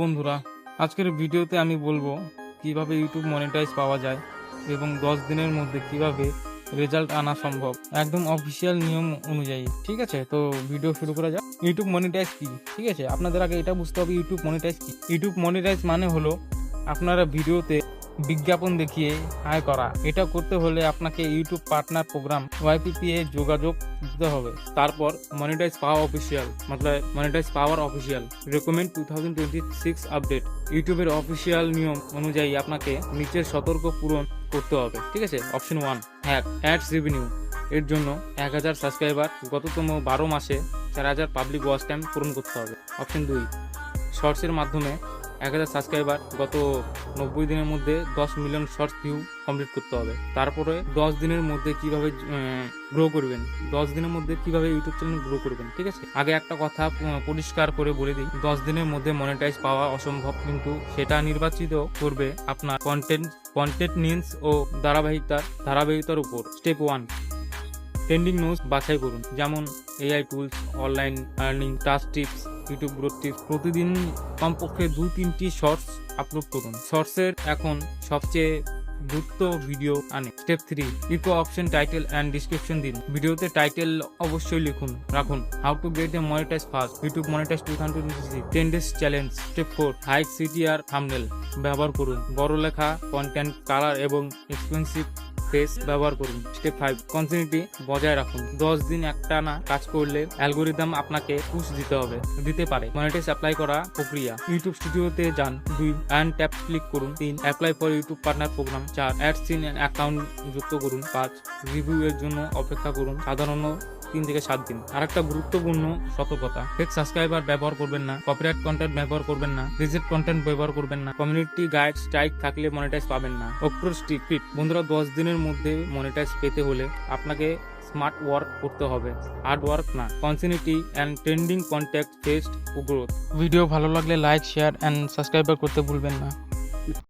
বন্ধুরা, আজকের ভিডিওতে আমি বলবো কিভাবে ইউটিউব মনিটাইজ পাওয়া যায় এবং 10 দিনের মধ্যে কিভাবে রেজাল্ট আনা সম্ভব, একদম অফিসিয়াল নিয়ম অনুযায়ী। ঠিক আছে, তো ভিডিও শুরু করা যাক। ইউটিউব মনিটাইজ কি? ঠিক আছে, আপনাদের আগে এটা বুঝতে হবে ইউটিউব মনিটাইজ কি। ইউটিউব মনিটাইজ মানে হলো আপনারা ভিডিওতে বিজ্ঞাপন দেখিয়ে আয় করা। এটা করতে হলে আপনাকে ইউটিউব পার্টনার প্রোগ্রাম ওয়াইপিপি এ যোগাযোগ দিতে হবে। তারপর মনিটাইজ পাওয়া অফিসিয়াল, মতলব মনিটাইজ পাওয়ার অফিসিয়াল রেকমেন্ড 2026 আপডেট। ইউটিউবের অফিসিয়াল নিয়ম অনুযায়ী আপনাকে নিচের সতর্ক পূরণ করতে হবে। ঠিক আছে, অপশন 1 অ্যাডস রেভিনিউ। এর জন্য 1000 সাবস্ক্রাইবার গততম 12 মাসে 4000 পাবলিক ওয়াচ টাইম পূরণ করতে হবে। অপশন 2 শর্টসের মাধ্যমে 1000 সাবস্ক্রাইবার গত 90 দিনের মধ্যে 10 মিলিয়ন শর্টস ভিউ কমপ্লিট করতে হবে। তারপরে 10 দিনের মধ্যে কিভাবে গ্রো করবেন, 10 দিনের মধ্যে কিভাবে ইউটিউব চ্যানেল গ্রো করবেন। ঠিক আছে, আগে একটা কথা পরিষ্কার করে বলে দিই, 10 দিনের মধ্যে মনিটাইজ পাওয়া অসম্ভব, কিন্তু সেটা নির্বাচিত করবে আপনার কন্টেন্ট নিউজ ও ধারাবাহিকতার উপর। স্টেপ 1 ট্রেন্ডিং নিউজ বাছাই করুন, যেমন AI tools, online earning, task tips, YouTube growth tips. প্রতিদিন কমপক্ষে 2-3টি শর্টস আপলোড করুন। শর্টসের এখন সবচেয়ে দ্রুত ভিডিও আনে। Step 3 echo option title and description দিন। ভিডিওতে টাইটেল অবশ্যই রাখুন how to get a monetize fast, YouTube monetize 2026 10 days challenge. Step 4 high CTR thumbnail ব্যবহার করুন, বড় লেখা, কন্টেন্ট, কালার এবং এক্সপেন্সিভ ফেস ব্যবহার করুন। স্টেপ 5 কন্টিনিউটি বজায় রাখুন। 10 দিন একটানা কাজ করলে অ্যালগোরিদম আপনাকে পুশ দিতে পারে। মনিটাইজ অ্যাপ্লাই করা প্রক্রিয়া, ইউটিউব স্টুডিওতে যান। 2 অ্যান্ড ট্যাপ ক্লিক করুন। 3 apply for YouTube partner program. 4 ads in account যুক্ত করুন। 5 রিভিউ এর জন্য অপেক্ষা করুন, সাধারণত 3 থেকে 7 দিন। আরেকটা গুরুত্বপূর্ণ সতর্কতা, ফেক সাবস্ক্রাইবার ব্যবহার করবেন না, কপিরাইট কন্টেন্ট ব্যবহার করবেন না, রিজেক্ট কন্টেন্ট ব্যবহার করবেন না, কমিউনিটি গাইড স্ট্রাইক থাকলে মনিটাইজ পাবেন না। অক্টোর স্ট্রিক্ট বন্ধুরা, 10 দিনের মধ্যে মনিটাইজ পেতে হলে আপনাকে স্মার্ট ওয়ার্ক করতে হবে, হার্ড ওয়ার্ক না। Continuity and trending contact, test ও গ্রোথ। ভিডিও ভালো লাগলে লাইক, শেয়ার অ্যান্ড সাবস্ক্রাইব করতে ভুলবেন না।